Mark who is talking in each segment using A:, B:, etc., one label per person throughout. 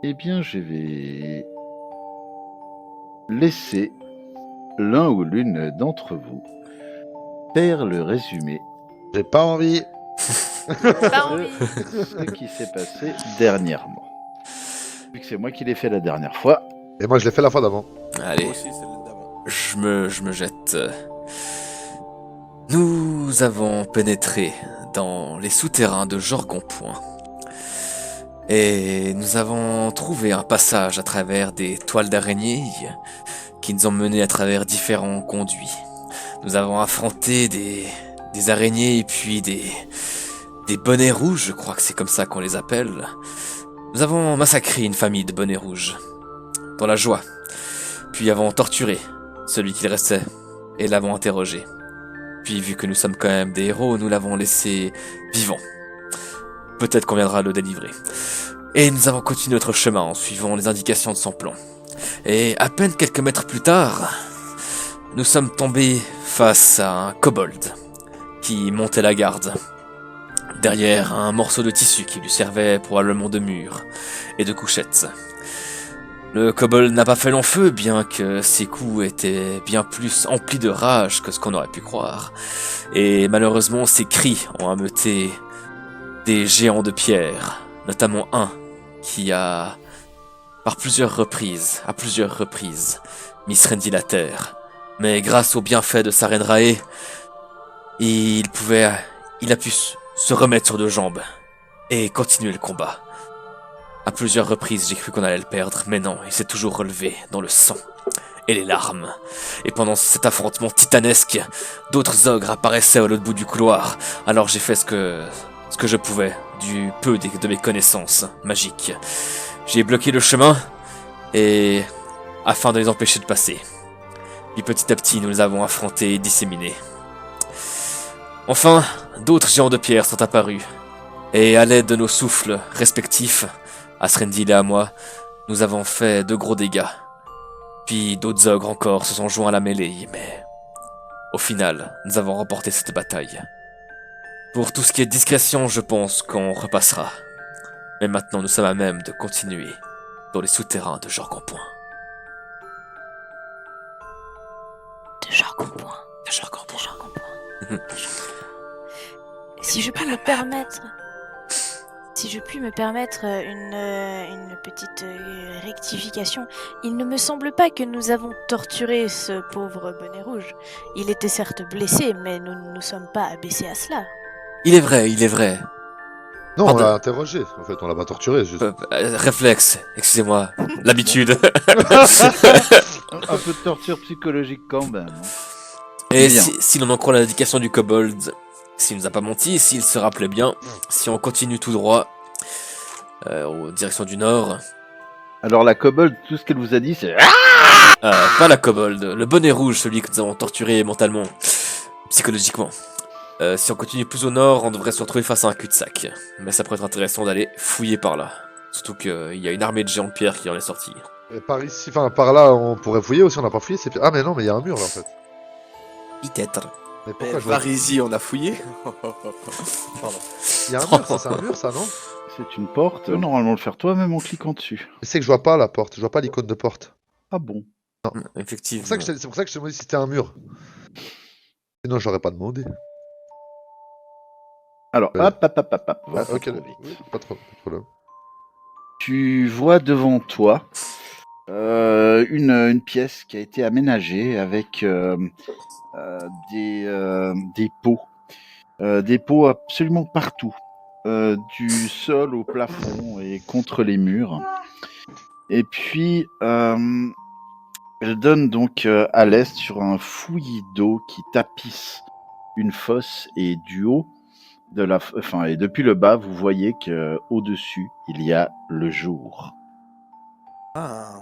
A: Eh bien, je vais laisser l'un ou l'une d'entre vous faire le résumé
B: J'ai pas envie.
C: Pas envie.
A: de ce qui s'est passé dernièrement. Vu que c'est moi qui l'ai fait la dernière fois.
B: Et moi, je l'ai fait la fois d'avant.
D: Allez,
E: Moi aussi, c'est le d'avant.
D: je me jette. Nous avons pénétré dans les souterrains de Jorgonpoint. Et nous avons trouvé un passage à travers des toiles d'araignée qui nous ont menés à travers différents conduits. Nous avons affronté des araignées et puis des bonnets rouges, je crois que c'est comme ça qu'on les appelle. Nous avons massacré une famille de bonnets rouges, dans la joie. Puis avons torturé celui qu'il restait et l'avons interrogé. Puis vu que nous sommes quand même des héros, nous l'avons laissé vivant. Peut-être qu'on viendra le délivrer. Et nous avons continué notre chemin en suivant les indications de son plan. Et à peine quelques mètres plus tard, nous sommes tombés face à un kobold qui montait la garde. Derrière un morceau de tissu qui lui servait probablement de mur et de couchette. Le kobold n'a pas fait long feu, bien que ses coups étaient bien plus emplis de rage que ce qu'on aurait pu croire. Et malheureusement, ses cris ont ameuté des géants de pierre, notamment un qui a, à plusieurs reprises, mis Srendil à terre. Mais grâce au bienfait de Sarenrae, il a pu se remettre sur deux jambes et continuer le combat. À plusieurs reprises, j'ai cru qu'on allait le perdre, mais non, il s'est toujours relevé dans le sang et les larmes. Et pendant cet affrontement titanesque, d'autres ogres apparaissaient à l'autre bout du couloir. Alors j'ai fait ce que je pouvais, du peu de mes connaissances magiques. J'ai bloqué le chemin, et afin de les empêcher de passer. Puis petit à petit, nous les avons affrontés et disséminés. Enfin, d'autres géants de pierre sont apparus. Et à l'aide de nos souffles respectifs, à Srendil et à moi, nous avons fait de gros dégâts. Puis d'autres ogres encore se sont joints à la mêlée, mais au final, nous avons remporté cette bataille. Pour tout ce qui est discrétion, je pense qu'on repassera. Mais maintenant, nous sommes à même de continuer dans les souterrains de Jorgonpoint.
C: De Jorgonpoint.
D: De Jorgonpoint.
C: De Jorgonpoint. Si je puis me permettre... Si je puis me permettre une petite rectification, il ne me semble pas que nous avons torturé ce pauvre bonnet rouge. Il était certes blessé, mais nous ne nous sommes pas abaissés à cela.
D: Il est vrai.
B: Non,
D: Pardon.
B: on l'a interrogé. En fait, on l'a pas torturé. Juste.
D: Réflexe, excusez-moi, l'habitude.
A: Un peu de torture psychologique quand même.
D: Et
A: Bien.
D: si l'on en croit l'indication du kobold, s'il nous a pas menti, s'il se rappelait bien, si on continue tout droit, en direction du nord,
A: Alors la kobold, tout ce qu'elle vous a dit, c'est...
D: pas la kobold, le bonnet rouge, celui que nous avons torturé mentalement, psychologiquement. Si on continue plus au nord, on devrait se retrouver face à un cul-de-sac. Mais ça pourrait être intéressant d'aller fouiller par là. Surtout qu'il y a une armée de géants de pierre qui en est sortie.
B: Et par ici, enfin, par là, on pourrait fouiller aussi. On n'a pas fouillé. Ah, mais non, mais il y a un mur là en fait.
D: Peut-être.
B: Mais pourquoi je vois...
E: Varizy, on a fouillé.
B: Pardon. Il y a un mur, ça, c'est un mur, ça, non?
A: C'est une porte. Tu peux normalement le faire toi-même en cliquant dessus.
B: Mais c'est que je vois pas la porte. Je vois pas l'icône de porte.
A: Ah bon?
D: Effectivement.
B: C'est pour ça que je te demandé si c'était un mur. Sinon, j'aurais pas demandé.
A: Alors,
B: Ouais.
A: hop.
B: Ah,
A: Voilà,
B: ok,
A: trop vite.
B: oui, pas de problème.
A: Tu vois devant toi une pièce qui a été aménagée avec des pots. Des pots absolument partout. Du sol au plafond et contre les murs. Et puis, elle donne donc à l'est sur un fouillis d'eau qui tapisse une fosse, et du haut et depuis le bas, vous voyez que au-dessus, il y a le jour.
E: Ah.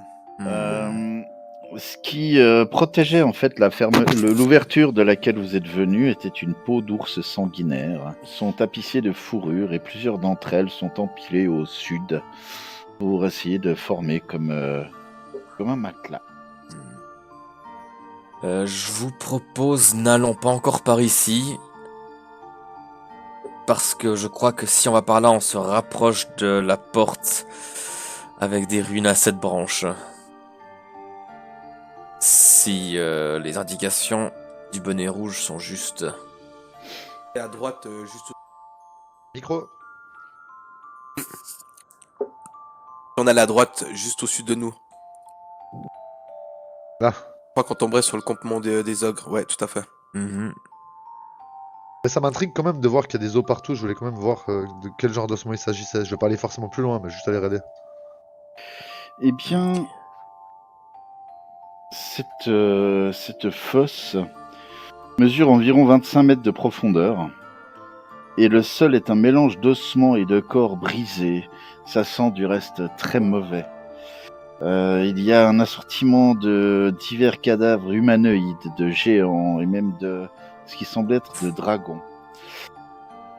A: Ce qui protégeait en fait l'ouverture de laquelle vous êtes venu était une peau d'ours sanguinaire. Sont tapissées de fourrure et plusieurs d'entre elles sont empilées au sud pour essayer de former comme un matelas.
D: Je vous propose, n'allons pas encore par ici. Parce que je crois que si on va par là, on se rapproche de la porte avec des runes à 7 branches. Si les indications du bonnet rouge sont justes.
E: Et à droite, juste
B: Micro.
E: on a la droite, juste au-dessus de nous.
B: Là.
E: Je crois qu'on tomberait sur le campement des ogres. Ouais, tout à fait.
D: Mhm.
B: Mais ça m'intrigue quand même de voir qu'il y a des os partout. Je voulais quand même voir de quel genre d'ossements il s'agissait. Je vais pas aller forcément plus loin, mais juste aller regarder.
A: Eh bien, cette fosse mesure environ 25 mètres de profondeur. Et le sol est un mélange d'ossements et de corps brisés. Ça sent du reste très mauvais. Il y a un assortiment de divers cadavres humanoïdes, de géants et même de ce qui semble être de dragons.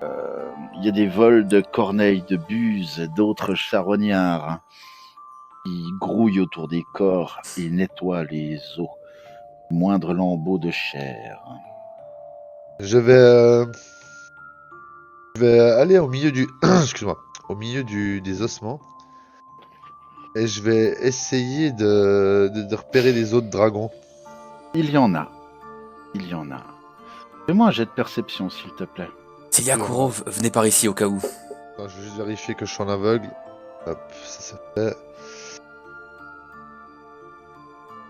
A: Il y a des vols de corneilles, de buses, d'autres charognards qui grouillent autour des corps et nettoient les os, moindre lambeau de chair.
B: Je vais aller au milieu du, excuse-moi, au milieu des ossements et je vais essayer de repérer des os de dragons.
A: Il y en a. Il y en a. Fais-moi un jet de perception, s'il te plaît.
D: Tiliakuro, venez par ici au cas où.
B: Attends, je vais juste vérifier que je suis en aveugle. Hop, ça c'est fait.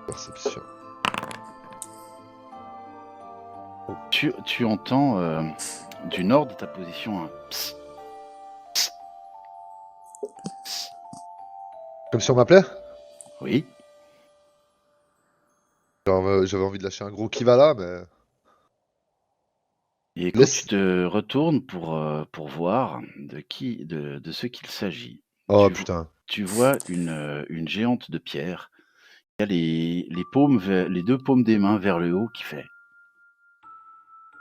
B: Perception.
A: Tu entends du nord de ta position un psst.
B: Comme si on m'appelait?
A: Oui.
B: Genre, j'avais envie de lâcher un gros qui va là, mais.
A: Et quand
B: Laisse-
A: tu te retournes pour voir de ce qu'il s'agit,
B: Oh
A: tu,
B: putain.
A: tu vois une géante de pierre qui a les paumes, les deux paumes des mains vers le haut qui fait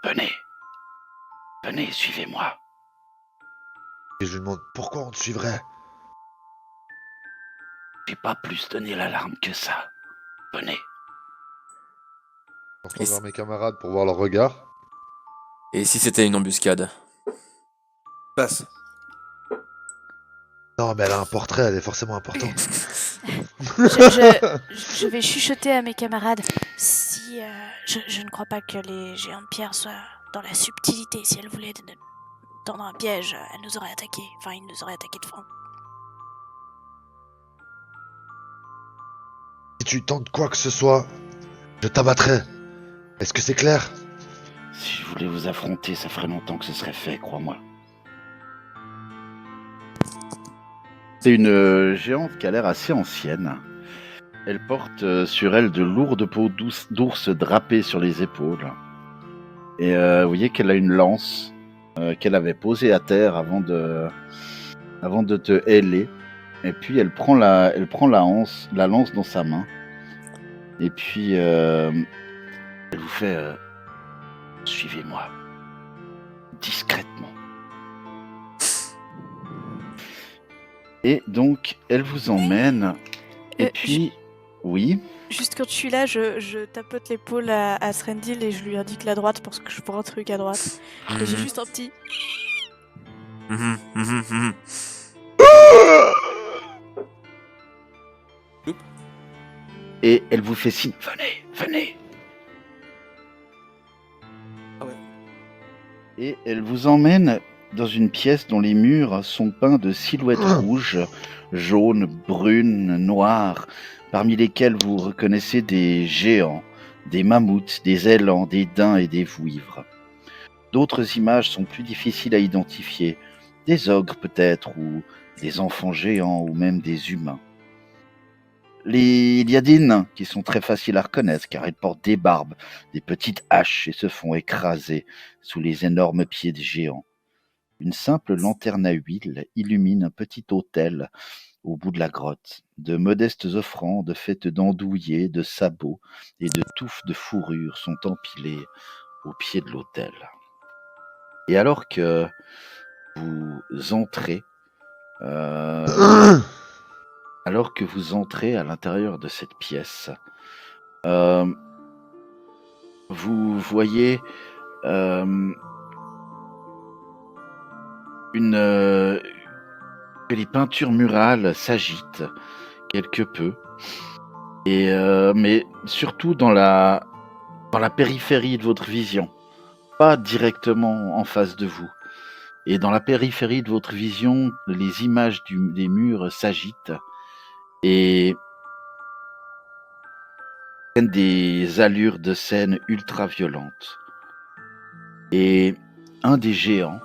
A: Venez, venez, suivez-moi.
B: Et je lui demande pourquoi on te suivrait?
A: J'ai pas plus donné l'alarme que ça. Venez.
B: Je me retourne vers mes camarades pour voir leur regard.
D: Et si c'était une embuscade?
E: Passe.
B: Non, mais elle a un portrait, elle est forcément importante.
C: Je vais chuchoter à mes camarades. Si je ne crois pas que les géants de pierre soient dans la subtilité. Si elles voulaient tendre un piège, elles nous auraient attaqué. Enfin, ils nous auraient attaqué de front.
B: Si tu tentes quoi que ce soit, je t'abattrai. Est-ce que c'est clair?
A: Si je voulais vous affronter, ça ferait longtemps que ce serait fait, crois-moi. C'est une géante qui a l'air assez ancienne. Elle porte sur elle de lourdes peaux d'ours drapées sur les épaules. Et vous voyez qu'elle a une lance qu'elle avait posée à terre avant de te héler. Et puis elle prend la lance dans sa main. Et puis elle vous fait suivez-moi discrètement. Et donc elle vous emmène. Et puis oui.
C: Juste quand je suis là, je tapote l'épaule à Srendil et je lui indique la droite parce que je vois un truc à droite. Et j'ai juste un petit.
D: Mhm, mhm, mhm.
A: Et elle vous fait signe venez, venez.
E: Ah ouais.
A: Et elle vous emmène dans une pièce dont les murs sont peints de silhouettes rouges, jaunes, brunes, noires, parmi lesquelles vous reconnaissez des géants, des mammouths, des élans, des daims et des vouivres. D'autres images sont plus difficiles à identifier, des ogres peut-être, ou des enfants géants, ou même des humains. Il y a des nains qui sont très faciles à reconnaître car ils portent des barbes, des petites haches et se font écraser sous les énormes pieds des géants. Une simple lanterne à huile illumine un petit autel au bout de la grotte. De modestes offrandes faites d'andouillets, de sabots et de touffes de fourrure sont empilées au pied de l'autel. Et alors que vous entrez, alors que vous entrez à l'intérieur de cette pièce, vous voyez une que les peintures murales s'agitent quelque peu, mais surtout dans la périphérie de votre vision, pas directement en face de vous. Et dans la périphérie de votre vision, les images des murs s'agitent et prennent des allures de scène ultra violentes. Et un des géants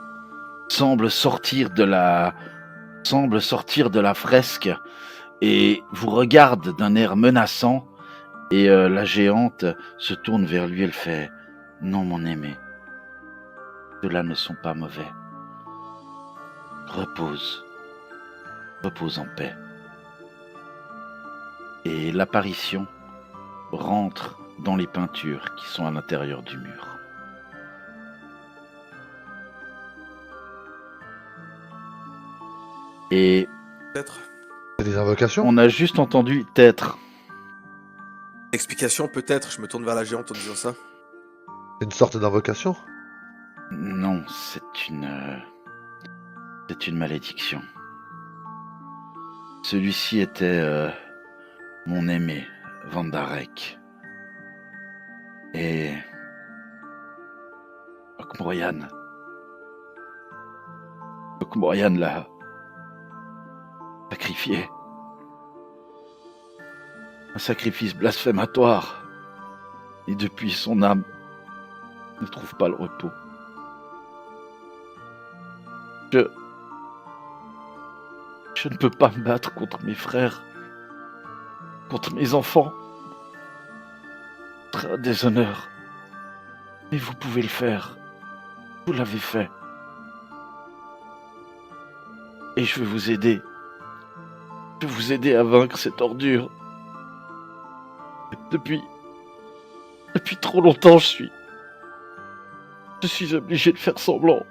A: semble sortir de la fresque et vous regarde d'un air menaçant. Et la géante se tourne vers lui, elle fait « Non, mon aimé, ceux-là ne sont pas mauvais. Repose en paix. » Et l'apparition rentre dans les peintures qui sont à l'intérieur du mur. Et
E: Peut-être.
B: C'est des invocations?
A: on a juste entendu « T'être ».
E: Explication, peut-être. Je me tourne vers la géante en disant ça.
B: C'est une sorte d'invocation?
A: Non, c'est une malédiction. Celui-ci était mon aimé, Vandarek. Et Okmorian l'a sacrifié. Un sacrifice blasphématoire. Et depuis, son âme ne trouve pas le repos. Je ne peux pas me battre contre mes frères, contre mes enfants. C'est un déshonneur. Mais vous pouvez le faire. Vous l'avez fait. Et je vais vous aider. Je vais vous aider à vaincre cette ordure. Depuis trop longtemps, je suis obligé de faire semblant.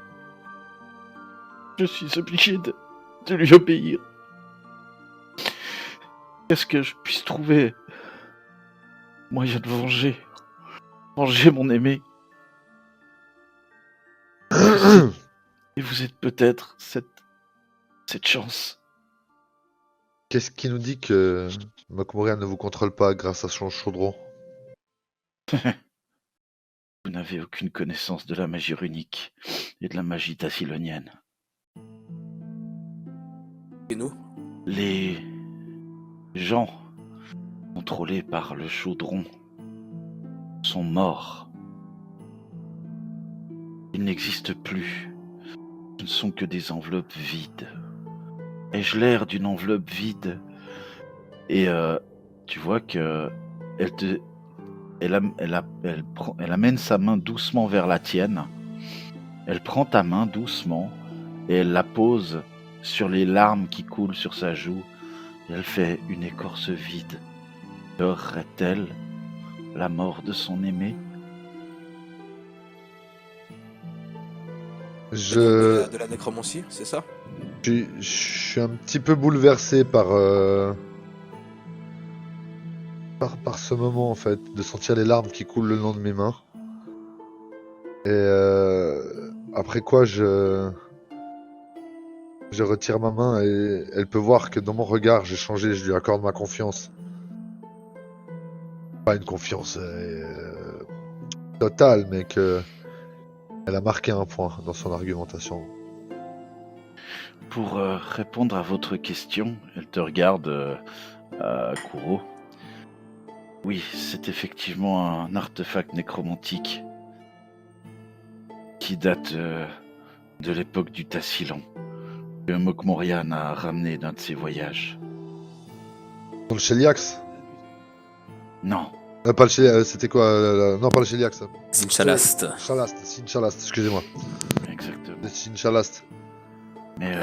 A: Je suis obligé de lui obéir. Qu'est-ce que je puisse trouver moyen de venger mon aimé. Et vous êtes peut-être cette chance.
B: Qu'est-ce qui nous dit que Mokmorian ne vous contrôle pas grâce à son chaudron?
A: Vous n'avez aucune connaissance de la magie runique et de la magie tassilonienne.
E: Et nous?
A: Les gens contrôlés par le chaudron sont morts. Ils n'existent plus. Ce ne sont que des enveloppes vides. Ai-je l'air d'une enveloppe vide? Et tu vois que elle amène sa main doucement vers la tienne. Elle prend ta main doucement et elle la pose sur les larmes qui coulent sur sa joue. Et elle fait une écorce vide. Pleurerait-elle la mort de son aimé?
E: De la nécromancie, c'est ça?
B: Je suis un petit peu bouleversé par ce moment en fait, de sentir les larmes qui coulent le long de mes mains. Et après quoi je retire ma main et elle peut voir que dans mon regard j'ai changé, je lui accorde ma confiance. Pas une confiance totale, mais que elle a marqué un point dans son argumentation.
A: Pour répondre à votre question, elle te regarde, Kuro. Oui, c'est effectivement un artefact nécromantique qui date de l'époque du Tassilan, que Mokmorian a ramené d'un de ses voyages.
B: Dans le Sheliax?
A: Non,
B: Pas le Sheliax, c'était quoi non, pas le Sheliax.
D: Zinchalast.
B: Shalast, Sinchalast, excusez-moi.
A: exactement.
B: Le Sinchalast.
A: Mais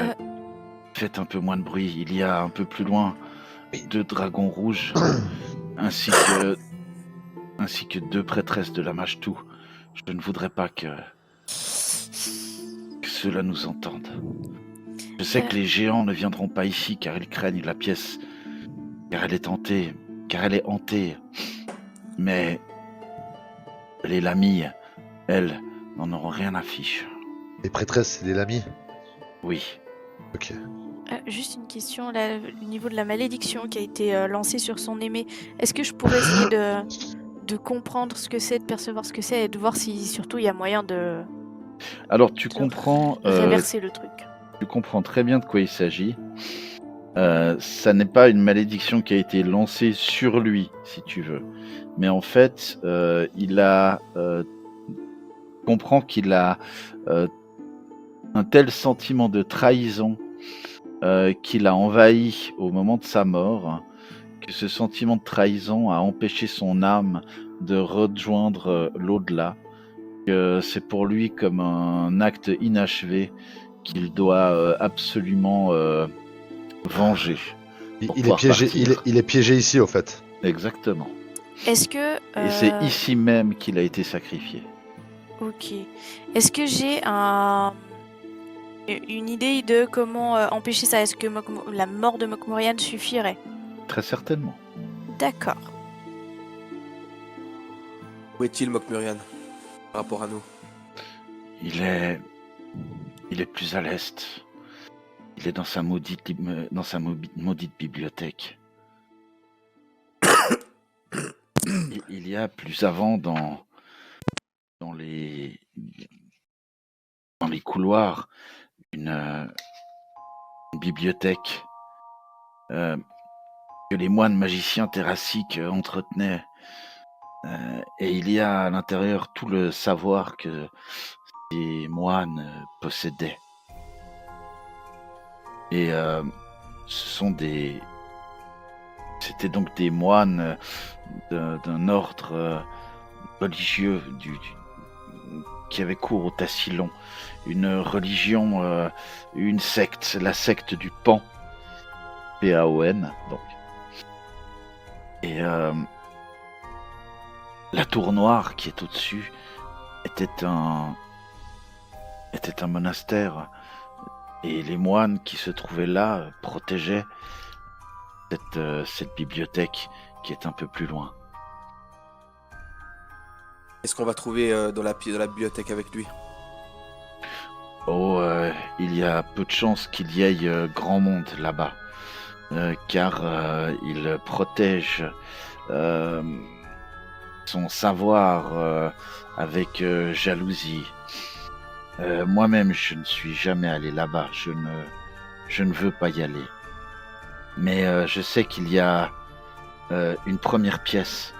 A: faites un peu moins de bruit. Il y a un peu plus loin 2 dragons rouges, ainsi que 2 prêtresses de la Mashtu. Je ne voudrais pas que cela nous entende. Je sais que les géants ne viendront pas ici car ils craignent la pièce, car elle est hantée. Mais les lamies, elles, n'en auront rien à fiche.
B: Les prêtresses, c'est des lamies?
A: Oui.
B: Ok.
C: Juste une question, là, au niveau de la malédiction qui a été lancée sur son aimé, est-ce que je pourrais essayer de comprendre ce que c'est, de percevoir ce que c'est et de voir si surtout il y a moyen
A: Alors,
C: de réverser le truc?
A: tu comprends très bien de quoi il s'agit. Ça n'est pas une malédiction qui a été lancée sur lui, si tu veux. Mais en fait, comprend qu'il a un tel sentiment de trahison qu'il a envahi au moment de sa mort, que ce sentiment de trahison a empêché son âme de rejoindre l'au-delà, que c'est pour lui comme un acte inachevé qu'il doit absolument venger.
B: Il,
A: Pour
B: il est
A: pouvoir
B: piégé,
A: partir.
B: il est piégé ici, au fait.
A: Exactement.
C: Est-ce que...
A: Et c'est ici même qu'il a été sacrifié.
C: Ok. Est-ce que j'ai une idée de comment empêcher ça? Est-ce que la mort de Mokmorian suffirait?
A: Très certainement.
C: D'accord.
E: Où est-il, Mokmurian, par rapport à nous?
A: Il est plus à l'est. Il est dans sa maudite bibliothèque. Il y a plus avant dans les couloirs une bibliothèque que les moines magiciens terrassiques entretenaient. Et il y a à l'intérieur tout le savoir que ces moines possédaient. Et c'était donc des moines d'un ordre religieux qui avait cours au Tassillon, une religion, une secte, la secte du Pan, P-A-O-N, donc. Et la tour noire qui est au-dessus était un monastère, et les moines qui se trouvaient là protégeaient cette bibliothèque qui est un peu plus loin.
E: Est-ce qu'on va trouver dans la bibliothèque avec lui?
A: Oh, il y a peu de chances qu'il y ait grand monde là-bas, car il protège son savoir avec jalousie. Moi-même, je ne suis jamais allé là-bas, je ne veux pas y aller. Mais je sais qu'il y a une première pièce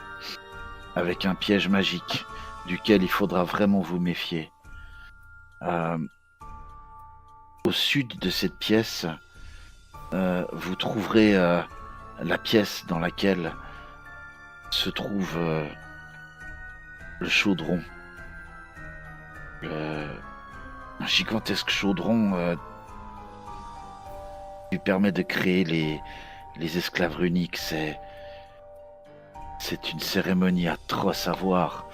A: avec un piège magique duquel il faudra vraiment vous méfier. Au sud de cette pièce, vous trouverez la pièce dans laquelle se trouve le chaudron. Un gigantesque chaudron qui permet de créer les esclaves runiques. C'est une cérémonie atroce à voir.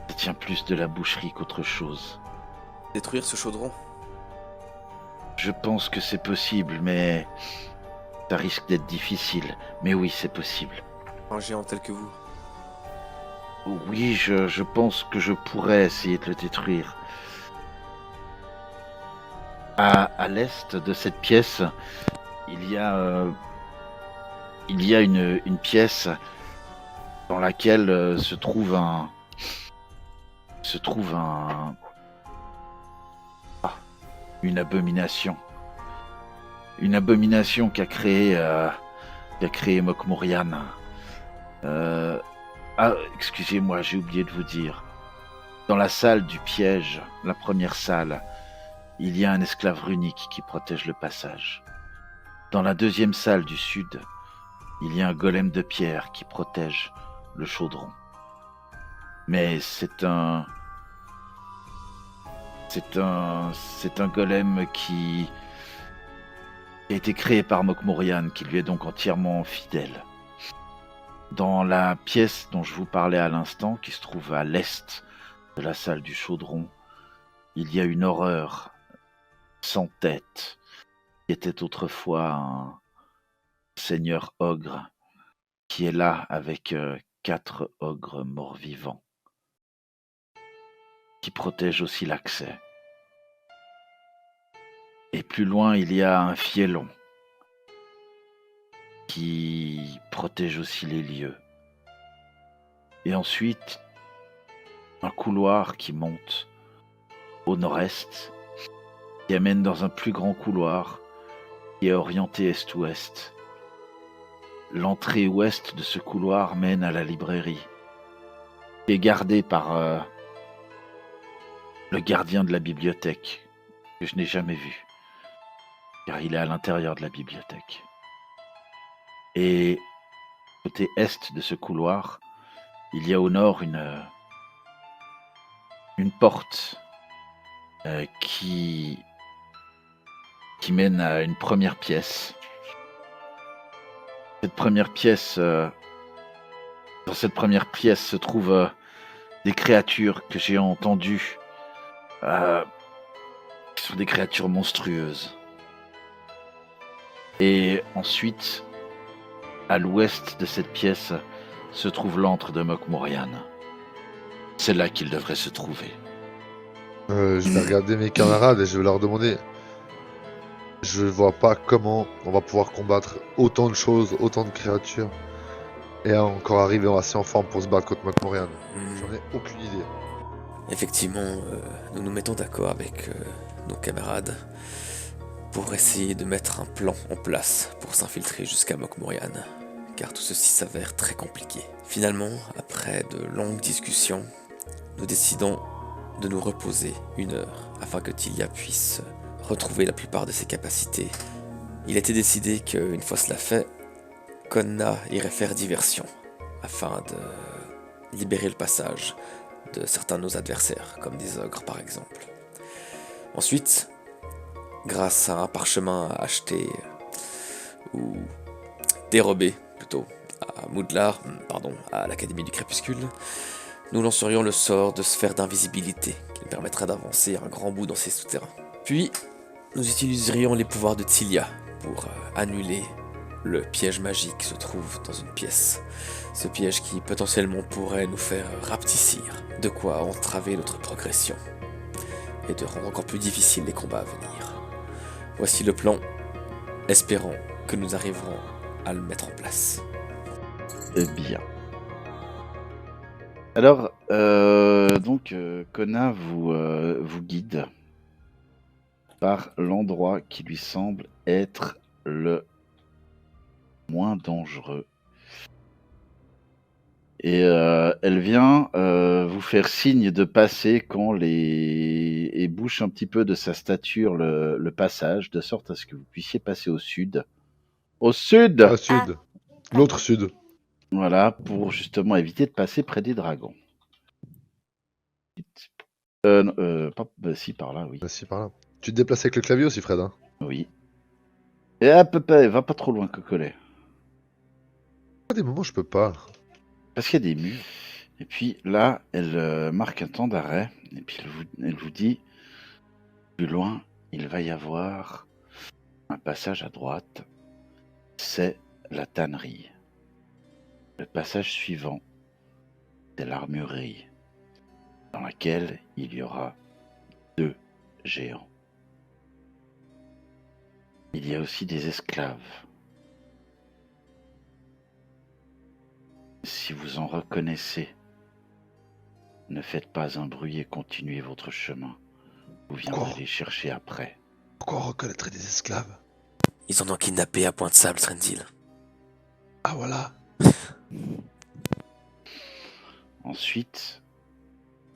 A: Ça tient plus de la boucherie qu'autre chose.
E: Détruire ce chaudron?
A: Je pense que c'est possible, mais ça risque d'être difficile. Mais oui, c'est possible.
E: Un géant tel que vous.
A: Oui, je pense que je pourrais essayer de le détruire. À l'est de cette pièce, il y a une pièce dans laquelle se trouve une abomination. Une abomination qu'a créé Mokmurian. Excusez-moi, j'ai oublié de vous dire. Dans la salle du piège, la première salle, il y a un esclave runique qui protège le passage. Dans la deuxième salle du sud, il y a un golem de pierre qui protège le chaudron. Mais c'est un golem qui a été créé par Mokmurian, qui lui est donc entièrement fidèle. Dans la pièce dont je vous parlais à l'instant, qui se trouve à l'est de la salle du chaudron, il y a une horreur sans tête, qui était autrefois un seigneur ogre, qui est là avec 4 ogres morts-vivants, qui protègent aussi l'accès. Et plus loin, il y a un fielon, qui protège aussi les lieux. Et ensuite, un couloir qui monte au nord-est, qui amène dans un plus grand couloir qui est orienté est-ouest. L'entrée ouest de ce couloir mène à la librairie, qui est gardée par le gardien de la bibliothèque, que je n'ai jamais vu, car il est à l'intérieur de la bibliothèque. Et côté est de ce couloir, il y a au nord une porte qui mène à une première pièce. Cette première pièce, dans cette première pièce se trouvent des créatures que j'ai entendues, qui sont des créatures monstrueuses. Et ensuite, à l'ouest de cette pièce, se trouve l'antre de Mokmurian. C'est là qu'il devrait se trouver.
B: Je vais regarder mes camarades et je vais leur demander. Je vois pas comment on va pouvoir combattre autant de choses, autant de créatures, et encore arriver assez en forme pour se battre contre Mokmurian. J'en ai aucune idée.
D: Effectivement, nous nous mettons d'accord avec nos camarades pour essayer de mettre un plan en place pour s'infiltrer jusqu'à Mokmurian, car tout ceci s'avère très compliqué. Finalement, après de longues discussions, nous décidons de nous reposer 1 heure afin que Tilia puisse retrouver la plupart de ses capacités. Il a été décidé qu'une fois cela fait, Konna irait faire diversion afin de libérer le passage de certains de nos adversaires, comme des ogres par exemple. Ensuite, grâce à un parchemin acheté ou dérobé plutôt à Moudlar, à l'Académie du Crépuscule, nous lancerions le sort de sphère d'invisibilité qui nous permettra d'avancer un grand bout dans ces souterrains. Puis, nous utiliserions les pouvoirs de Tilia pour annuler le piège magique qui se trouve dans une pièce. Ce piège qui potentiellement pourrait nous faire rapetissir, de quoi entraver notre progression et de rendre encore plus difficiles les combats à venir. Voici le plan, espérons que nous arriverons à le mettre en place.
A: Bien. Alors, Konna vous guide par l'endroit qui lui semble être le moins dangereux. Et elle vient vous faire signe de passer quand et bouche un petit peu de sa stature le passage, de sorte à ce que vous puissiez passer au sud. Au sud!
B: Ah, sud. L'autre sud.
A: Voilà, pour justement éviter de passer près des dragons. Si, par là, oui.
B: Bah, si, par là. Tu te déplaces avec le clavier aussi, Fred, hein?
A: Oui. Et à peu près, va pas trop loin, Cocolet.
B: À des moments, je peux pas.
A: Parce qu'il y a des murs. Et puis là, elle marque un temps d'arrêt. Et puis elle vous dit, plus loin, il va y avoir un passage à droite. C'est la tannerie. Le passage suivant, c'est l'armurerie, dans laquelle il y aura 2 géants. Il y a aussi des esclaves. Si vous en reconnaissez, ne faites pas un bruit et continuez votre chemin. Vous viendrez les chercher après.
B: Pourquoi on reconnaîtrait des esclaves?
D: Ils en ont kidnappé à Point de Sable, Trendil.
B: Ah, voilà.
A: Ensuite,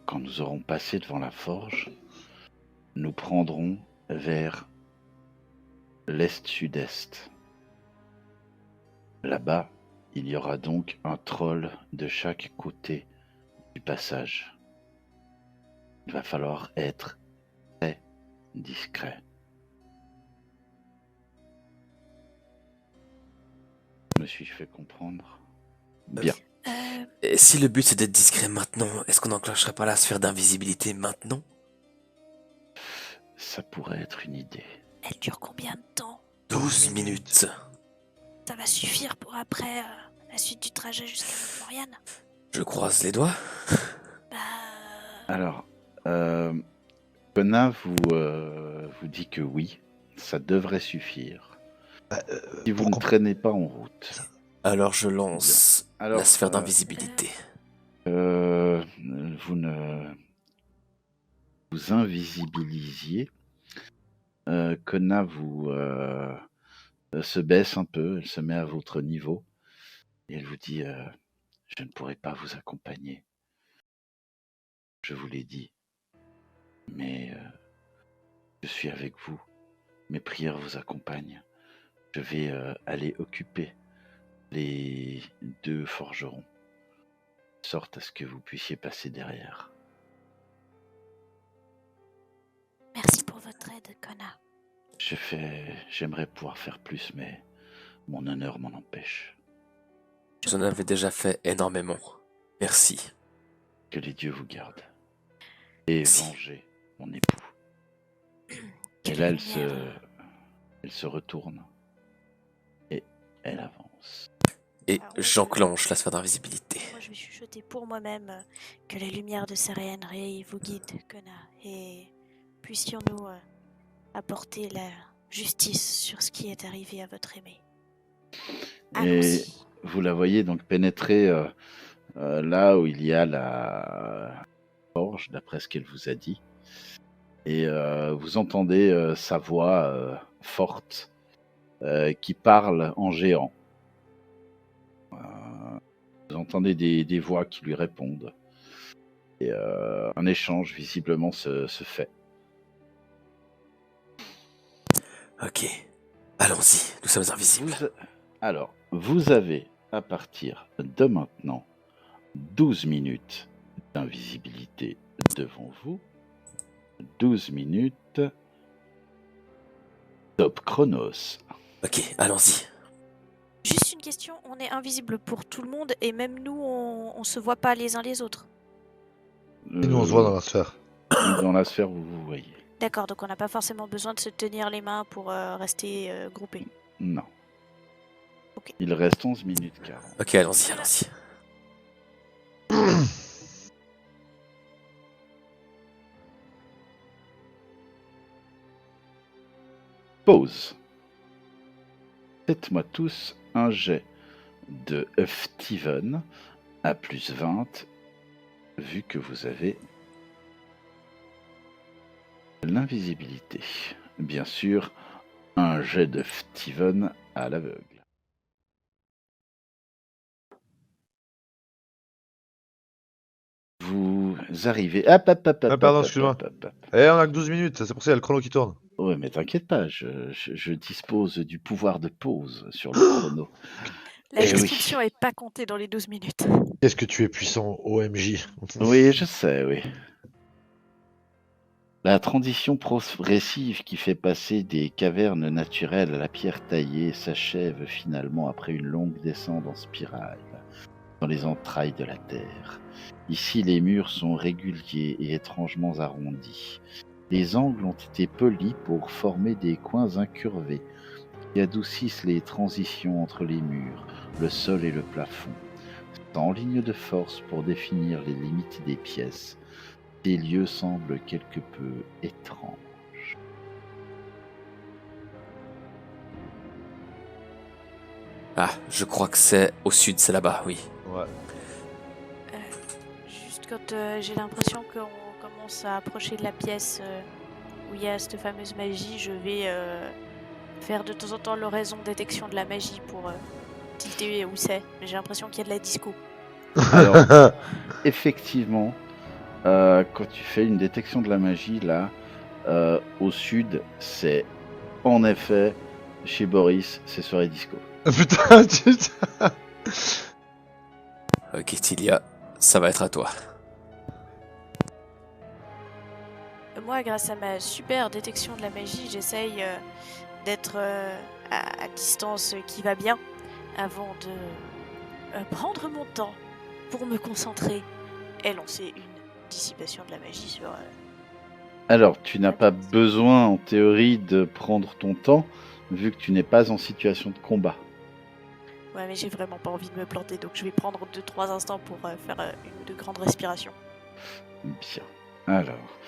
A: quand nous aurons passé devant la forge, nous prendrons vers l'est-sud-est. Là-bas, il y aura donc un troll de chaque côté du passage. Il va falloir être très discret. Je me suis fait comprendre. Bien.
D: Et si le but c'est d'être discret maintenant, est-ce qu'on n'enclencherait pas la sphère d'invisibilité maintenant?
A: Ça pourrait être une idée.
C: Elle dure combien de temps?
D: 12 minutes.
C: Ça va suffire pour après la suite du trajet jusqu'à Mokmurian?
D: Je croise les doigts.
C: Bah...
A: Alors, Konna vous dit que oui, ça devrait suffire. Si vous ne
B: Pourquoi
A: traînez pas en route.
D: Alors je lance
A: Alors,
D: la sphère d'invisibilité.
A: vous ne vous invisibilisiez. Kona se baisse un peu, elle se met à votre niveau et elle vous dit je ne pourrai pas vous accompagner. Je vous l'ai dit, mais je suis avec vous. Mes prières vous accompagnent. Je vais aller occuper les 2 forgerons, de sorte à ce que vous puissiez passer derrière.
C: Merci pour votre aide, Kona.
A: J'aimerais pouvoir faire plus, mais mon honneur m'en empêche.
D: Vous en avez déjà fait énormément. Merci.
A: Que les dieux vous gardent. Et
D: Si.
A: vengez mon époux.
C: Que
A: Et là,
C: la lumière,
A: elle se retourne. Et elle avance.
D: Et
C: Ah ouais,
D: j'enclenche la sphère d'invisibilité.
C: Moi, je vais chuchoter pour moi-même que la lumière de Sarian Rei vous guide, Kona, et puissions-nous apporter la justice sur ce qui est arrivé à votre aimé.
A: Et
C: Allons-y.
A: vous la voyez donc pénétrer là où il y a la forge, d'après ce qu'elle vous a dit. Et vous entendez sa voix forte qui parle en géant. Vous entendez des voix qui lui répondent. Et un échange visiblement se fait.
D: Ok. Allons-y, nous sommes invisibles.
A: Alors, vous avez à partir de maintenant 12 minutes d'invisibilité devant vous. 12 minutes top chronos.
D: Ok, allons-y.
C: Juste une question, on est invisible pour tout le monde et même nous, on se voit pas les uns les autres.
B: Et nous, on se voit dans la sphère.
A: Dans la sphère, vous voyez.
C: D'accord, donc on n'a pas forcément besoin de se tenir les mains pour rester groupés.
A: Non.
C: Ok.
A: Il reste 11 minutes 40.
D: Ok, allons-y, allons-y.
A: Pause. Faites-moi tous un jet de Steven à plus 20, vu que vous avez l'invisibilité. Bien sûr, un jet de Steven à l'aveugle. Vous arrivez.
B: Ah, pardon, excuse-moi. Eh, on a que 12 minutes, c'est pour ça qu'il y a le chrono qui tourne.
A: Ouais, mais t'inquiète pas, je dispose du pouvoir de pause sur le chrono.
C: La
A: Eh oui.
C: description est pas comptée dans les 12 minutes.
B: Qu'est-ce que tu es puissant, OMJ.
A: Oui, je sais, oui. La transition progressive qui fait passer des cavernes naturelles à la pierre taillée s'achève finalement après une longue descente en spirale dans les entrailles de la terre. Ici, les murs sont réguliers et étrangement arrondis. Les angles ont été polis pour former des coins incurvés qui adoucissent les transitions entre les murs, le sol et le plafond. Sans ligne de force pour définir les limites des pièces, ces lieux semblent quelque peu étranges.
D: Ah, je crois que c'est au sud, c'est là-bas, oui.
B: Ouais.
C: Juste quand j'ai l'impression qu'on commence à approcher de la pièce où il y a cette fameuse magie, je vais faire de temps en temps l'oraison détection de la magie pour tilter où c'est. Mais j'ai l'impression qu'il y a de la disco.
A: Alors, effectivement, quand tu fais une détection de la magie, là, au sud, c'est en effet, chez Boris, c'est soirée disco.
B: Putain,
D: Ok, Tilia, ça va être à toi.
C: Moi, grâce à ma super détection de la magie, j'essaye d'être à distance qui va bien avant de prendre mon temps pour me concentrer et lancer une dissipation de la magie sur...
A: Alors, tu n'as pas besoin, en théorie, de prendre ton temps, vu que tu n'es pas en situation de combat.
C: Ouais, mais j'ai vraiment pas envie de me planter, donc je vais prendre 2-3 instants pour faire une ou deux grandes respirations.
A: Bien. Alors,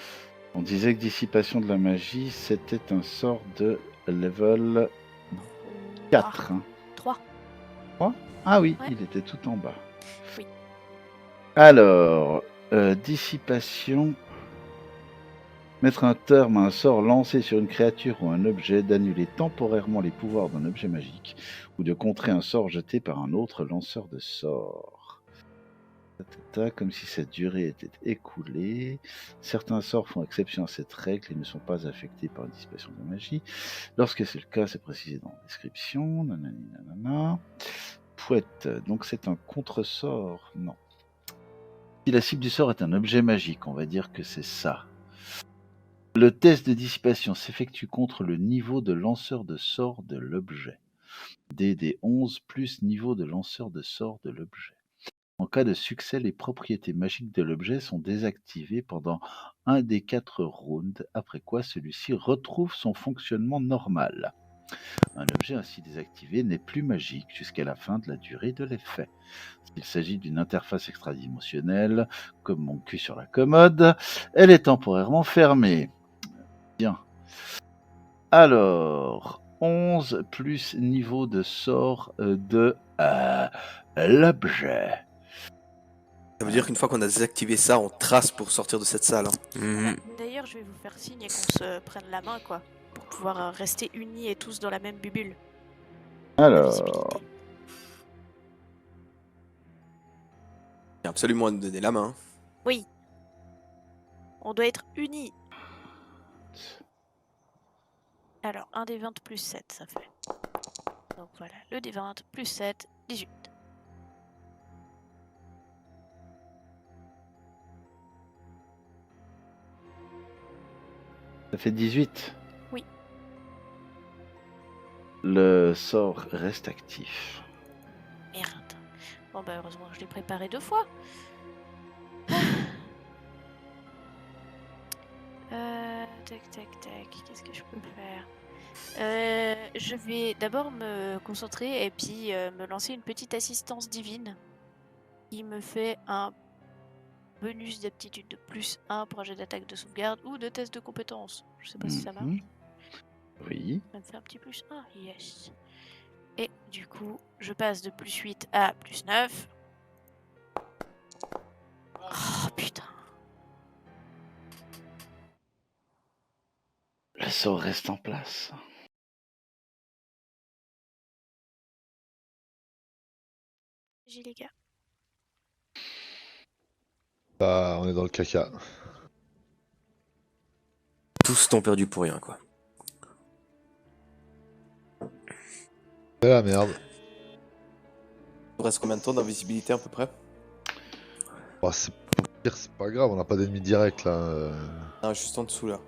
A: on disait que dissipation de la magie, c'était un sort de level 4.
C: 3.
A: Ah oui,
C: Ouais.
A: il était tout en bas.
C: Oui.
A: Alors, dissipation. Mettre un terme à un sort lancé sur une créature ou un objet, d'annuler temporairement les pouvoirs d'un objet magique, ou de contrer un sort jeté par un autre lanceur de sort. Comme si cette durée était écoulée. Certains sorts font exception à cette règle et ne sont pas affectés par une dissipation de magie. Lorsque c'est le cas, c'est précisé dans la description. Nanani, nanana. Pouette, donc c'est un contre-sort? Non. Si la cible du sort est un objet magique, on va dire que c'est ça. Le test de dissipation s'effectue contre le niveau de lanceur de sort de l'objet. DD11 plus niveau de lanceur de sort de l'objet. En cas de succès, les propriétés magiques de l'objet sont désactivées pendant un des 4 rounds, après quoi celui-ci retrouve son fonctionnement normal. Un objet ainsi désactivé n'est plus magique jusqu'à la fin de la durée de l'effet. S'il s'agit d'une interface extradimensionnelle, comme mon cul sur la commode, elle est temporairement fermée. Bien. Alors, 11 plus niveau de sort de l'objet.
E: Ça veut dire qu'une fois qu'on a désactivé ça, on trace pour sortir de cette salle. Hein.
D: Mhm.
C: D'ailleurs, je vais vous faire signe et qu'on se prenne la main, quoi. Pour pouvoir rester unis et tous dans la même bulle. La
A: Alors,
C: visibilité.
E: Il y a absolument à nous donner la main.
C: Oui. On doit être unis. Alors, un des 20 plus 7, ça fait. Donc voilà, le des 20 plus 7, 18.
A: ça fait 18.
C: Oui.
A: Le sort reste actif.
C: Merde. Bon bah heureusement que je l'ai préparé 2 fois. Tac tac tac, qu'est-ce que je peux faire? Je vais d'abord me concentrer et puis me lancer une petite assistance divine qui me fait un bonus d'aptitude de plus 1 pour un jet d'attaque de sauvegarde ou de test de compétence. Je sais pas si ça marche.
A: Mhm. Oui.
C: Ça me fait un petit plus 1, yes. Et du coup, je passe de plus 8 à plus 9. Oh putain.
A: Le sort reste en place.
C: J'ai les gars.
B: Bah, on est dans le caca.
D: Tous t'ont perdu pour rien, quoi.
B: C'est la merde.
E: Il nous reste combien de temps d'invisibilité à peu près?
B: Bah, c'est pas grave, on n'a pas d'ennemi direct là.
E: Non, juste en dessous là.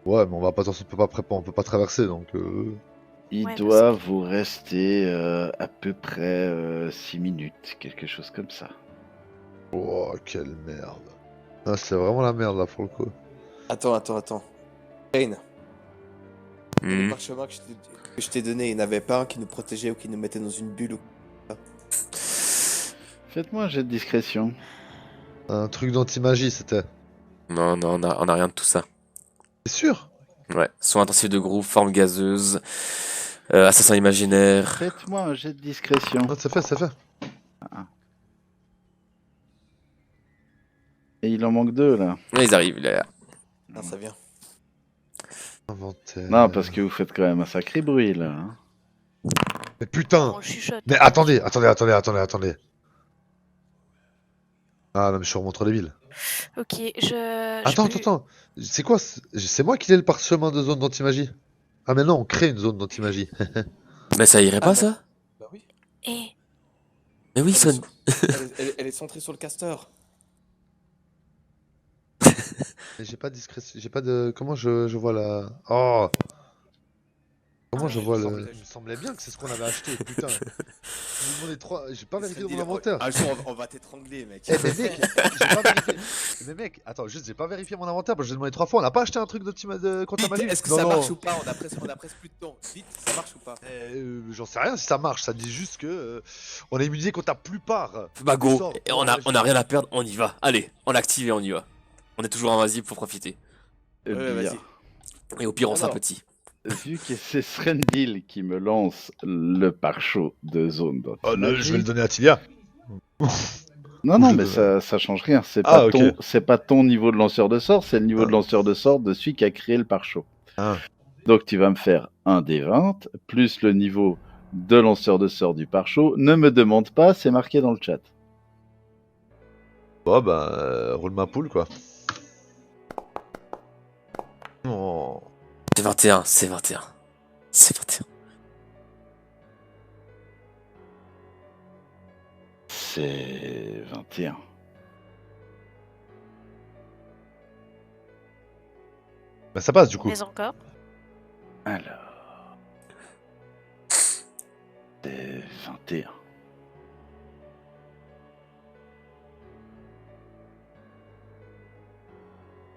B: Ouais, mais on va pas, on peut pas traverser donc.
A: Il
C: Ouais,
A: doit
C: parce que-
A: vous rester à peu près 6 minutes, quelque chose comme ça.
B: Oh, quelle merde. Ah, c'est vraiment la merde là pour le coup.
E: Attends. Kane, le
D: Mhm.
E: parchemin que je t'ai donné, il n'y en avait pas un qui nous protégeait ou qui nous mettait dans une bulle ou...
A: Faites-moi un jet de discrétion.
B: Un truc d'anti-magie c'était.
D: Non, on a rien de tout ça.
B: C'est sûr?
D: Ouais, soins intensifs de groupe, forme gazeuse, assassin imaginaire.
A: Faites-moi un jet de discrétion.
B: Non, c'est fait, c'est fait.
A: Et il en manque 2 là.
D: Ils arrivent, là.
E: Ah, ça vient.
B: Inventaire.
A: Non, parce que vous faites quand même un sacré bruit là. Hein.
B: Mais putain!
C: On chuchote.
B: Mais attendez. Ah non, mais je suis remonté les villes.
C: Ok, je
B: Attends.
C: peux-
B: C'est quoi? C'est moi qui ai le parchemin de zone d'anti-magie? Ah, mais non, on crée une zone d'anti-magie.
D: Mais ça irait
E: Ah,
D: pas,
E: bah.
D: ça?
E: Bah oui.
C: Eh,
D: Mais oui, ça...
E: Elle est centrée sur le castor.
B: Mais j'ai pas de discrétion. J'ai pas de. Comment je vois la. Oh! Comment je vois le. Il me semblait bien que c'est ce qu'on avait acheté, putain. Je me demandais 3. J'ai pas vérifié dans mon inventaire.
E: Un jour, on va t'étrangler, mec.
B: Eh, mais mec, j'ai pas vérifié. Mais mec, attends, juste j'ai pas vérifié mon inventaire parce que j'ai demandé 3 fois. On a pas acheté un truc de contre la magie?
E: Est-ce que
B: Non,
E: ça
B: non.
E: marche ou pas? On a presque plus de temps. Vite, ça marche ou pas?
B: J'en sais rien si ça marche. Ça dit juste que on est immunisé contre la plupart.
D: Bah go,
B: Sors.
D: et on a rien à perdre, on y va. Allez, on l'active et on y va. On est toujours invasible pour profiter.
E: Ouais,
A: Bien.
E: vas-y.
D: Et au pire, on sera
B: Alors.
D: petit.
A: vu que c'est Srendil qui me lance le pare-chaud de zone
B: Oh,
A: d'antimagie...
B: je vais le donner à Tilia.
A: Non,
B: Ou
A: non,
B: je
A: mais
B: le donne
A: ça change rien.
B: Ah, ok.
A: C'est pas ton niveau de lanceur de sort, c'est le niveau de
B: Ah.
A: lanceur de sort de celui qui a créé le pare-chaud.
B: Ah.
A: Donc tu vas me faire un des 20 plus le niveau de lanceur de sort du pare-chaud. Ne me demande pas, c'est marqué dans le chat.
B: Bon, bah, roule ma poule, quoi. Oh.
D: C'est 21, c'est 21. C'est 21.
A: C'est 21.
B: Bah, ça passe, du coup.
C: Mais encore.
A: Alors. C'est 21.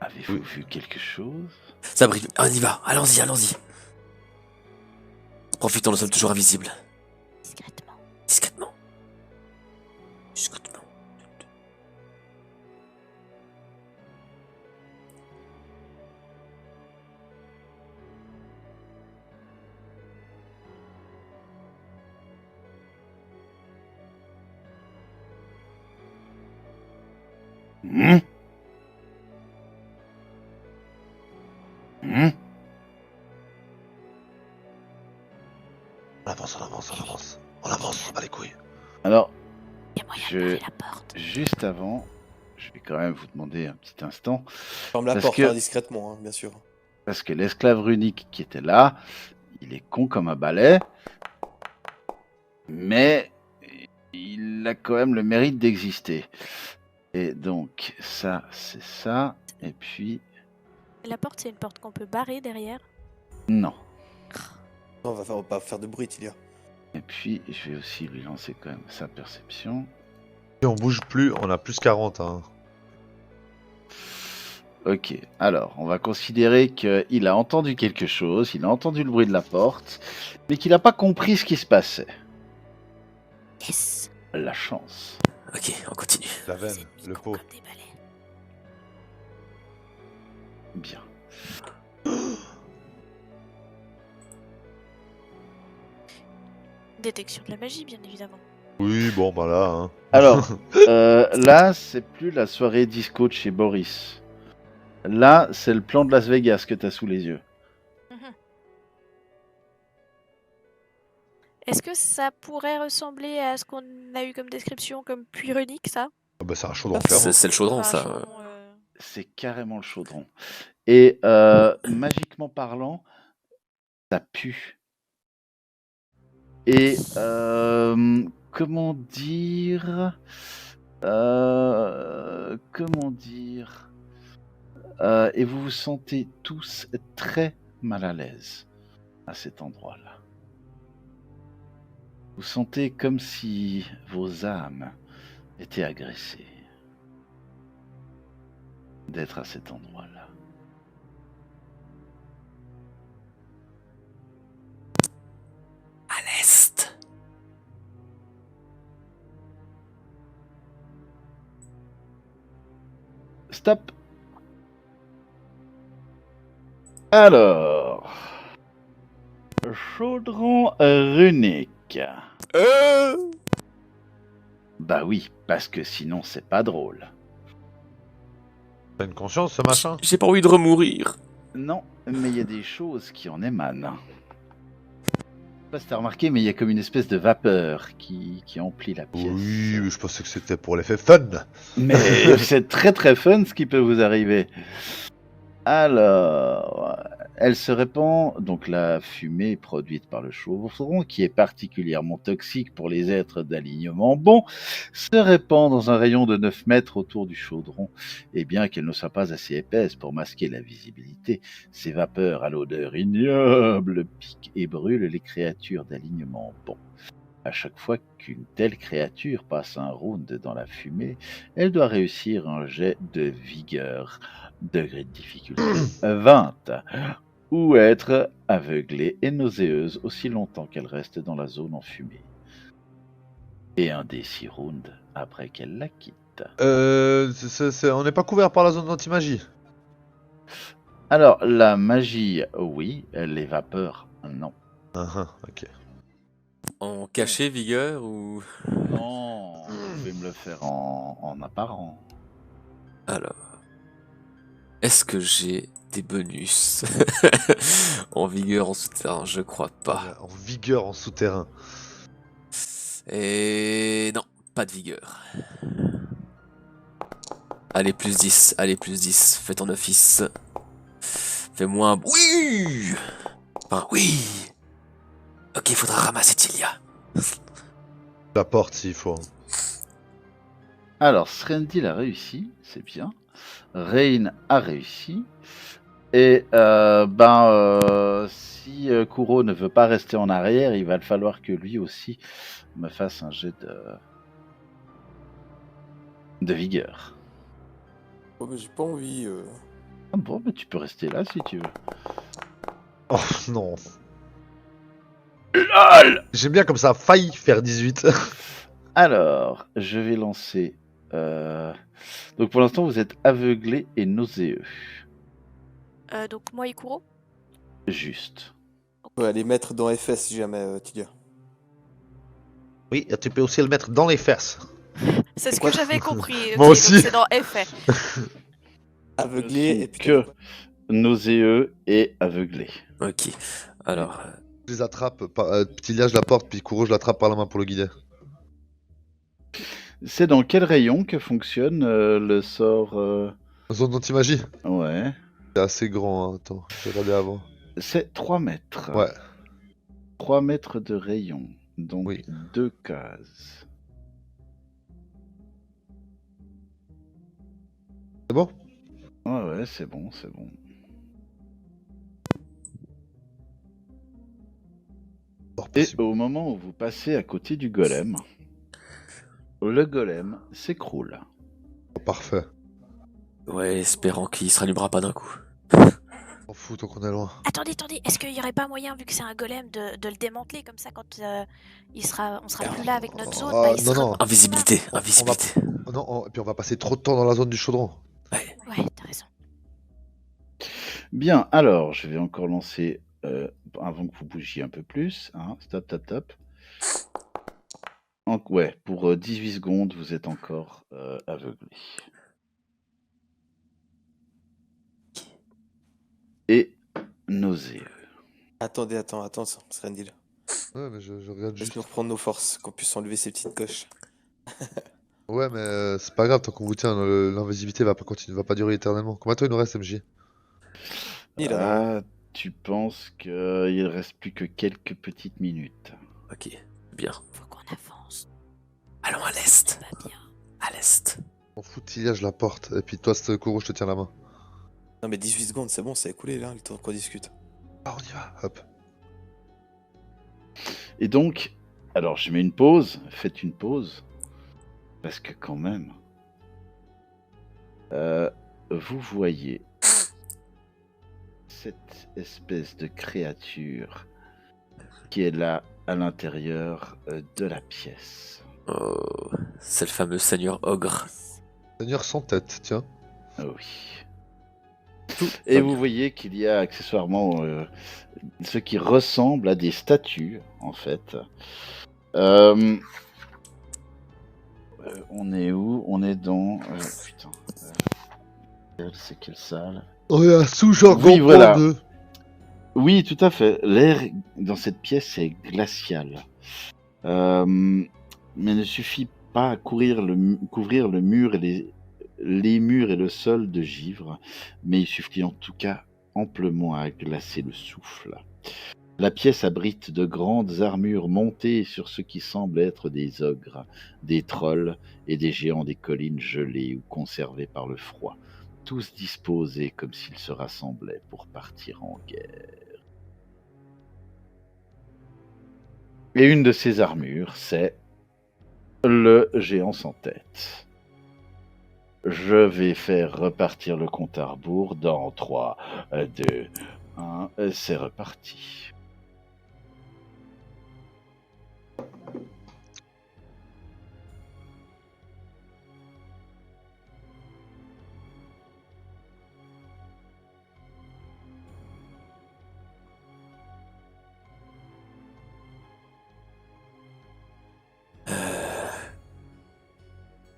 A: Avez-vous
B: Oui.
A: vu quelque chose?
D: Ça brille. On y va. Allons-y, allons-y. Profitons, nous sommes toujours invisibles.
C: Discrètement.
D: Discrètement. Discrètement.
A: Hmm? Hmm?
B: On avance, on avance, on avance. On avance, on bat les couilles.
A: Alors,
C: Il y a moyen
A: Je-
C: de barrer la porte.
A: juste avant, je vais quand même vous demander un petit instant.
E: Ferme la
A: Parce
E: porte,
A: que-
E: hein, discrètement, hein, bien sûr.
A: Parce que l'esclave runique qui était là, il est con comme un balai, mais il a quand même le mérite d'exister. Et donc, ça, c'est ça. Et puis,
C: La porte, c'est une porte qu'on peut barrer derrière.
A: non.
E: Non, on va pas faire de bruit, Tilia.
A: Et puis, je vais aussi lui lancer quand même sa perception.
B: Si on bouge plus, on a plus 40, hein.
A: Ok, alors, on va considérer qu'il a entendu quelque chose, il a entendu le bruit de la porte, mais qu'il n'a pas compris ce qui se passait.
C: Yes.
A: La chance.
D: Ok, on continue.
B: La veine,
C: Les ennemis
B: le
C: cons
B: pot.
C: comme des balais.
A: Bien.
C: Détection de la magie, bien évidemment.
B: Oui, bon, bah là, hein.
A: Alors, là, c'est plus la soirée disco de chez Boris. Là, c'est le plan de Las Vegas que tu as sous les yeux.
C: Est-ce que ça pourrait ressembler à ce qu'on a eu comme description comme puits runique, ça?
B: Ah bah, c'est un chaudron, clairement.
D: C'est le chaudron,
C: Enfin,
D: ça.
C: chaudron,
A: C'est carrément le chaudron. Et magiquement parlant, ça pue. Et comment dire et vous vous sentez tous très mal à l'aise à cet endroit-là. Vous sentez comme si vos âmes étaient agressées d'être à cet endroit-là.
D: À l'est.
A: Stop. Alors, chaudron runique. Bah oui, parce que sinon c'est pas drôle.
B: T'as une conscience, ce machin?
D: J'ai pas envie de remourir.
A: Non, mais il y a des choses qui en émanent. Je sais pas si t'as remarqué, mais il y a comme une espèce de vapeur qui emplit la pièce.
B: Oui, mais je pensais que c'était pour l'effet fun.
A: Mais c'est très très fun ce qui peut vous arriver. Alors, elle se répand, donc la fumée produite par le chaudron, qui est particulièrement toxique pour les êtres d'alignement bon, se répand dans un rayon de 9 mètres autour du chaudron, et bien qu'elle ne soit pas assez épaisse pour masquer la visibilité, ces vapeurs à l'odeur ignoble piquent et brûlent les créatures d'alignement bon. À chaque fois qu'une telle créature passe un round dans la fumée, elle doit réussir un jet de vigueur, degré de difficulté 20, ou être aveuglée et nauséeuse aussi longtemps qu'elle reste dans la zone enfumée. Et un des 6 rounds après qu'elle la quitte.
B: On n'est pas couvert par la zone d'anti-magie.
A: Alors, la magie, oui. Les vapeurs, non.
B: Ok.
D: En cachet, vigueur ou...
A: Non, vous pouvez me le faire en apparent.
D: Alors, est-ce que j'ai des bonus en vigueur, en souterrain? Je crois pas.
B: En vigueur en souterrain.
D: Et non, pas de vigueur. Allez, plus 10, allez, plus 10. Fais ton office. Fais-moi un... Oui! Enfin, oui! Ok, faudra ramasser Tilia.
B: La porte s'il faut.
A: Alors, Srendil a réussi, c'est bien. Rain a réussi. Et si Kuro ne veut pas rester en arrière, il va falloir que lui aussi me fasse un jet de vigueur.
E: Oh, mais j'ai pas envie.
A: Ah bon, mais tu peux rester là si tu veux.
B: Oh non.
A: LOL.
B: J'aime bien comme ça, failli faire 18.
A: Alors, je vais lancer. Donc pour l'instant, vous êtes aveuglé et nauséeux.
C: Donc moi, Ikuro.
A: Juste.
E: On peut aller mettre dans FS si jamais, Tilia.
B: Oui, tu peux aussi le mettre dans les fesses.
C: C'est ce
E: Quoi
C: que j'avais compris.
B: Moi
C: ok,
B: aussi.
C: donc c'est dans FA.
E: Aveuglé
A: Sont
E: et puis.
A: que nauséeux et aveuglé.
D: Ok, alors...
B: Je les attrape, petit Lia je la porte, puis Kuro je l'attrape par la main pour le guider.
A: C'est dans quel rayon que fonctionne le sort
B: Zone d'anti-magie.
A: Ouais.
B: C'est assez grand, hein. Attends, j'ai regardé avant.
A: C'est 3 mètres.
B: Ouais,
A: 3 mètres de rayon. Donc
B: Oui.
A: 2 cases.
B: c'est bon?
A: Ouais, c'est bon, c'est bon.
B: Bon,
A: Et
B: possible.
A: au moment où vous passez à côté du golem, le golem s'écroule.
B: Oh, parfait.
D: Ouais, espérant qu'il se rallumera pas d'un coup.
B: On fout tant qu'on est loin.
C: Attendez, on serait pas moyen, vu que c'est un golem, de le démanteler comme ça quand on sera plus là avec notre zone,
B: Ah,
C: bah, il
B: non,
C: sera
B: non.
C: beaucoup plus
D: Invisibilité,
B: On va-
D: invisibilité.
B: Oh non, et puis on va passer trop de temps dans la zone du chaudron.
D: Ouais.
C: loin. Ouais, t'as raison.
A: Bien, alors, je vais encore lancer, avant que vous bougiez un peu plus. Hein, stop, stop, stop. Ouais, pour 18 secondes, vous êtes encore aveuglé. Et nauséeux.
E: Attendez, attends, Srendil.
B: Ouais, mais je regarde juste.
E: Laisse-nous reprendre nos forces, qu'on puisse enlever ces petites coches.
B: Ouais, mais c'est pas grave, tant qu'on vous tient, l'invisibilité va pas continuer, va pas durer éternellement. Combien de temps il nous reste, MJ?
E: Ni là.
A: Ah, tu penses qu'il reste plus que quelques petites minutes.
D: Ok, bien.
C: Faut qu'on avance.
D: Allons à
C: Ça
D: l'est.
C: va bien.
D: À l'est.
B: On fout Tilia, je la porte. Et puis toi, Kuro, je te tiens la main.
E: Non, mais 18 secondes, c'est bon, c'est écoulé là, le temps qu'on discute.
B: Ah, on y va, hop.
A: Et donc, alors je mets une pause, faites une pause, parce que quand même, vous voyez cette espèce de créature qui est là à l'intérieur de la pièce.
D: Oh, c'est le fameux seigneur ogre.
B: Seigneur sans tête, tiens.
A: Ah oui.
D: Tout
A: Et
D: va
A: vous
D: bien.
A: voyez qu'il y a accessoirement ce qui ressemble à des statues, en fait. On est où? On est dans... putain. C'est quelle salle?
B: Oh, il y a un sous-jargon
A: Oui, voilà.
B: 2.
A: Oui, tout à fait. L'air dans cette pièce est glacial. Mais ne suffit pas à couvrir le mur et les murs et le sol de givre, mais il suffit en tout cas amplement à glacer le souffle. La pièce abrite de grandes armures montées sur ce qui semble être des ogres, des trolls et des géants des collines gelées ou conservés par le froid, tous disposés comme s'ils se rassemblaient pour partir en guerre. Et une de ces armures, c'est le géant sans tête. Je vais faire repartir le compte à rebours dans 3, 2, 1, c'est reparti.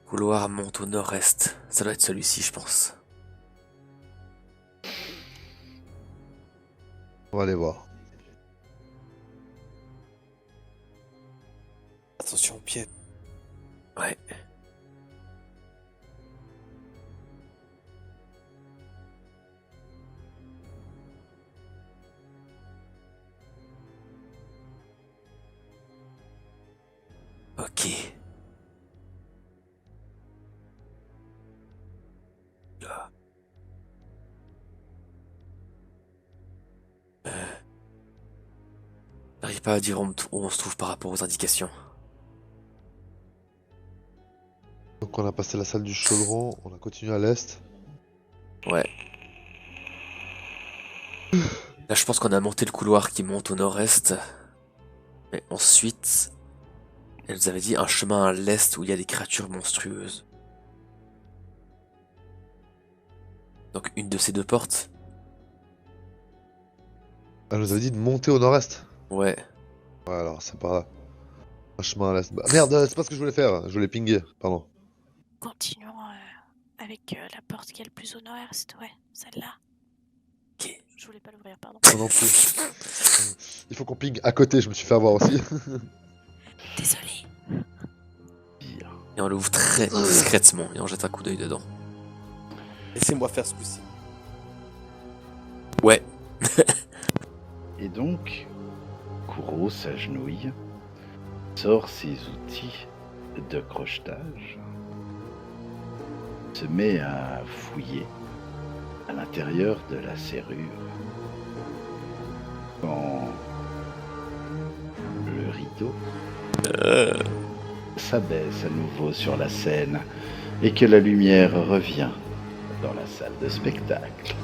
D: couloir monte au nord-est. Ça doit être celui-ci, je pense.
B: On va aller voir.
E: Attention au pied.
D: Ouais. Ok. Là. J'arrive pas à dire où on se trouve par rapport aux indications.
B: Donc on a passé la salle du chaudron, on a continué à l'est.
D: Ouais. Là, je pense qu'on a monté le couloir qui monte au nord-est. Et ensuite, elle nous avait dit un chemin à l'est où il y a des créatures monstrueuses. Donc une de ces deux portes.
B: Elle nous avait dit de monter au nord-est.
D: Ouais.
B: Ouais, alors c'est par là. Un chemin à l'est. Bah, merde, c'est pas ce que je voulais faire. Je voulais pinguer, pardon.
C: Continuons avec la porte qui est le plus au nord-est, ouais, celle-là.
D: Ok.
C: Je voulais pas l'ouvrir, pardon.
B: Moi non plus. Il faut qu'on ping à côté, je me suis fait avoir aussi.
C: Désolé.
D: Et on l'ouvre très discrètement et on jette un coup d'œil dedans.
E: Laissez-moi faire ce coup-ci.
D: Ouais.
A: Et donc, Kuro s'agenouille, sort ses outils de crochetage, se met à fouiller à l'intérieur de la serrure. Quand le rideau s'abaisse à nouveau sur la scène et que la lumière revient dans la salle de spectacle.